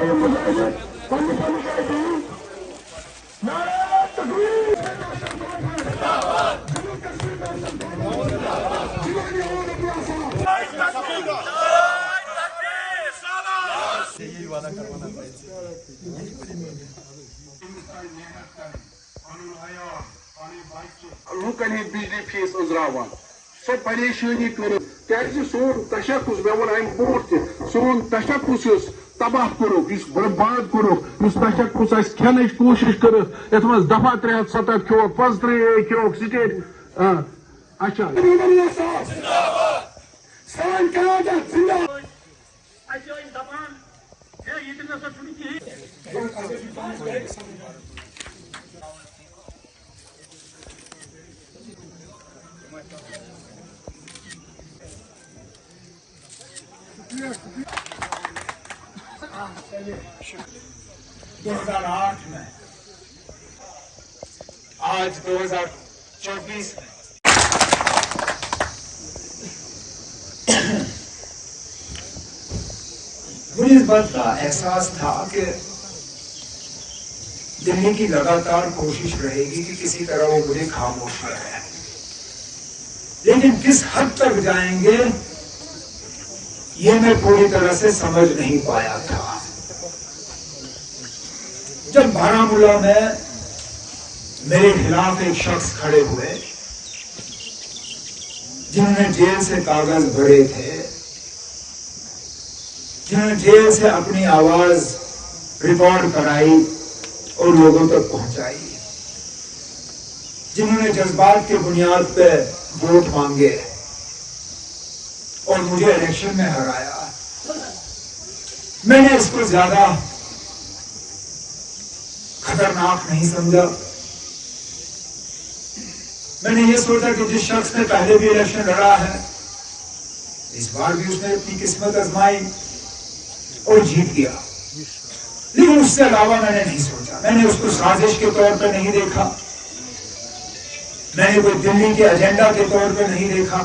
लूकन हंद बिजली फीस उजरावान सो परेशानी कर सोन तशखुस मे वो अम ब्रोह सोन तशखुस तबाह कोरुक बर्बाद कोरुक तशखुस खेन कोशिश कर ये दफा 370 खोक 35 खोक स्टेट अच्छा (2008) में आज 2024 में मुझे इस बात का एहसास था कि दिल्ली की लगातार कोशिश रहेगी कि किसी तरह वो मुझे खामोश करे, लेकिन किस हद तक जाएंगे ये मैं पूरी तरह से समझ नहीं पाया था। जब बारामूला में मेरे खिलाफ एक शख्स खड़े हुए जिन्होंने जेल से कागज भरे थे, जिन्होंने जेल से अपनी आवाज रिकॉर्ड कराई और लोगों तक पहुंचाई, जिन्होंने जज्बात के बुनियाद पे वोट मांगे और मुझे इलेक्शन में हराया, मैंने इसको ज्यादा खतरनाक नहीं समझा। मैंने ये सोचा कि जिस शख्स ने पहले भी इलेक्शन लड़ा है, इस बार भी उसने अपनी किस्मत आजमाई और जीत गया, लेकिन उससे अलावा मैंने नहीं सोचा। मैंने उसको साजिश के तौर पर नहीं देखा, मैंने कोई दिल्ली के एजेंडा के तौर पर नहीं देखा।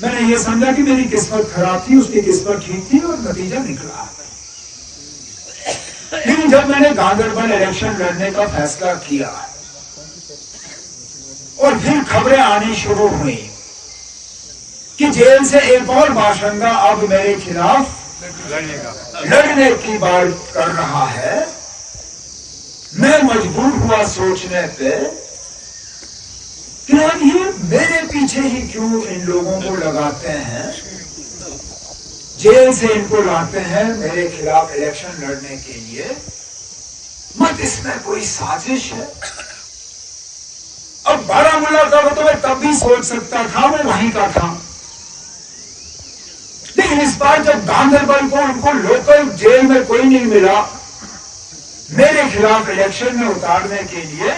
मैंने ये समझा कि मेरी किस्मत खराब थी, उसकी किस्मत ठीक थी और नतीजा निकला। लेकिन जब मैंने गांधरबल इलेक्शन लड़ने का फैसला किया और फिर खबरें आनी शुरू हुई कि जेल से एक और बाशिंदा अब मेरे खिलाफ लड़ने की बात कर रहा है, मैं मजबूर हुआ सोचने पे कि ये मेरे पीछे ही क्यों इन लोगों को लगाते हैं, जेल से इनको लाते हैं मेरे खिलाफ इलेक्शन लड़ने के लिए, मत इसमें कोई साजिश है। अब बारामूला का तो मैं तब भी सोच सकता था, वो वहीं का था, लेकिन इस बार जब गांधरबल को उनको लोकल जेल में कोई नहीं मिला मेरे खिलाफ इलेक्शन में उतारने के लिए,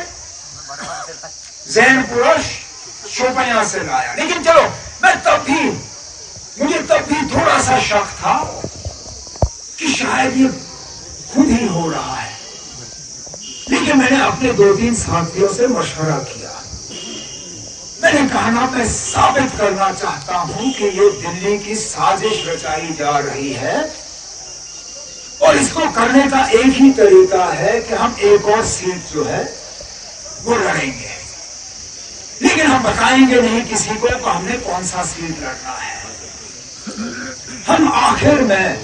जैनपुरा शोपियां से लाया। लेकिन चलो, मुझे तब भी थोड़ा सा शक था कि शायद ये खुद ही हो रहा है, लेकिन मैंने अपने 2-3 साथियों से मशवरा किया। मैंने कहा ना, मैं साबित करना चाहता हूं कि ये दिल्ली की साजिश रचाई जा रही है और इसको करने का एक ही तरीका है कि हम एक और सीट जो है वो लड़ेंगे, लेकिन हम बताएंगे नहीं किसी को कि हमने कौन सा सीट लड़ना है। हम आखिर में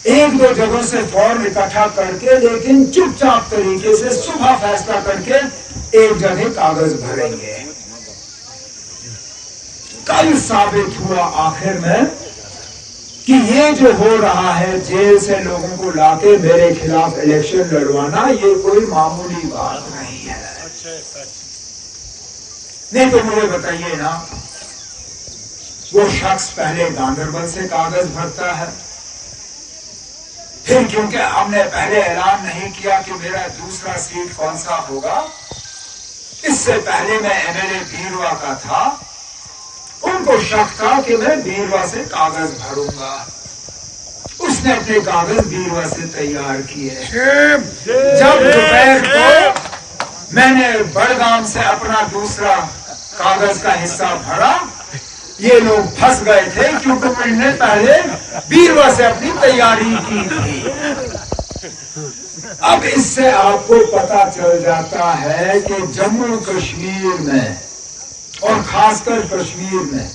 1-2 जगहों से फॉर्म इकट्ठा करके, लेकिन चुपचाप तरीके से सुबह फैसला करके एक जगह कागज भरेंगे। कल साबित हुआ आखिर में कि ये जो हो रहा है, जेल से लोगों को लाके मेरे खिलाफ इलेक्शन लड़वाना, ये कोई मामूली बात नहीं है। नहीं तो मुझे बताइए ना, वो शख्स पहले गांधरबल से कागज भरता है, फिर क्योंकि हमने पहले ऐलान नहीं किया कि मेरा दूसरा सीट कौन सा होगा, इससे पहले मैं एमएलए बीरवा का था, उनको शक था कि मैं बीरवा से कागज भरूंगा। उसने अपने कागज बीरवा से तैयार किए। जब दोपहर को मैंने बड़गाम से अपना दूसरा कागज का हिस्सा भरा, ये लोग फंस गए थे, क्योंकि मैंने पहले वीरवा से अपनी तैयारी की थी। अब इससे आपको पता चल जाता है कि जम्मू कश्मीर में और खासकर कश्मीर में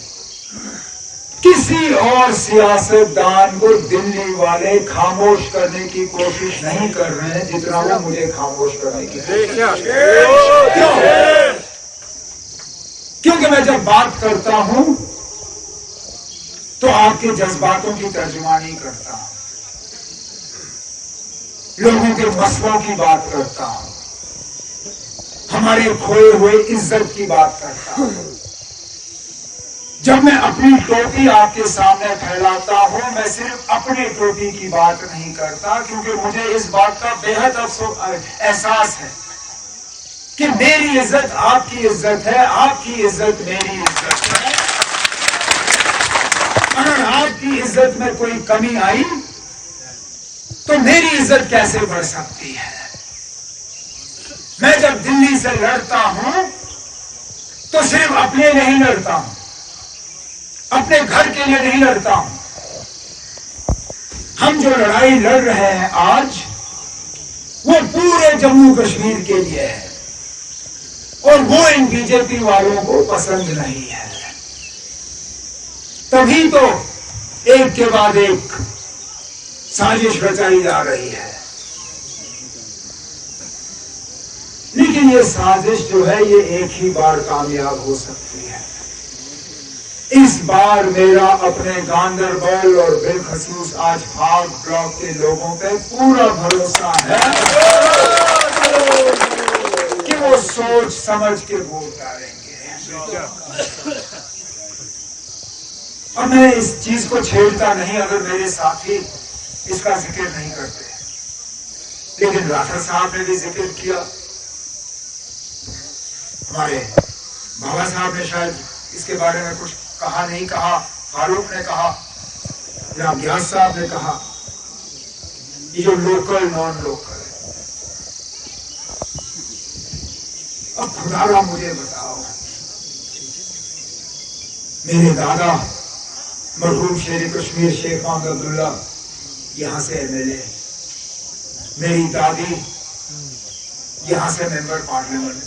किसी और सियासतदान को दिल्ली वाले खामोश करने की कोशिश नहीं कर रहे हैं जितना वो मुझे खामोश करने की कोशिश। क्यों? क्योंकि मैं जब बात करता हूं तो आपके जज्बातों की तर्जुमानी करता हूं, लोगों के मसलों की बात करता हूं, हमारे खोए हुए इज्जत की बात करता हूं। जब मैं अपनी टोपी आपके सामने फैलाता हूं, मैं सिर्फ अपनी टोपी की बात नहीं करता, क्योंकि मुझे इस बात का बेहद एहसास है कि मेरी इज्जत आपकी इज्जत है, आपकी इज्जत मेरी इज्जत है। अगर आपकी इज्जत में कोई कमी आई तो मेरी इज्जत कैसे बढ़ सकती है? मैं जब दिल्ली से लड़ता हूं तो सिर्फ अपने लिए नहीं लड़ता हूं, अपने घर के लिए नहीं लड़ता हूं। हम जो लड़ाई लड़ रहे हैं आज, वो पूरे जम्मू कश्मीर के लिए है और वो इन बीजेपी वालों को पसंद नहीं है। तभी तो एक के बाद एक साजिश रचाई जा रही है। लेकिन ये साजिश जो है ये एक ही बार कामयाब हो सकती है। इस बार मेरा अपने गांदरबल और बिलखसूस आज फाग ब्लॉक के लोगों पे पूरा भरोसा है कि वो सोच समझ के वोट डालेंगे। और मैं इस चीज को छेड़ता नहीं अगर मेरे साथी इसका जिक्र नहीं करते, लेकिन राठौर साहब ने भी जिक्र किया, हमारे बाबा साहब ने शायद इसके बारे में कुछ कहा नहीं कहा, फारूक ने कहा या ग्यास साहब ने कहा, ये जो लोकल नॉन लोकल है। अब खुदारा मुझे बताओ, मेरे दादा मरहूम शेर कश्मीर शेख मोहम्मद अब्दुल्ला यहां से एमएलए, मेरी दादी यहां से मेंबर पार्लियामेंट,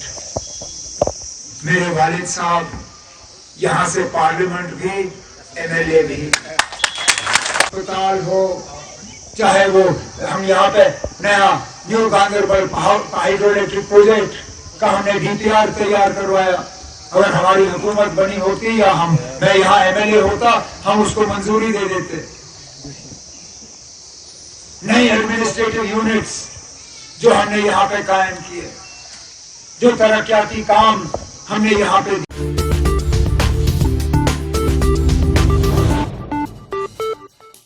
मेरे वालिद साहब यहां से पार्लियामेंट भी एमएलए भी। अस्पताल हो चाहे वो हम यहाँ पे नया new Ganderbal hydro electric project का हमने डीपीआर तैयार करवाया, अगर हमारी हुकूमत बनी होती या मैं यहाँ एमएलए होता हम उसको मंजूरी दे देते। नई एडमिनिस्ट्रेटिव यूनिट्स जो हमने यहाँ पे कायम किए, जो तरक्याती काम हमने यहाँ पे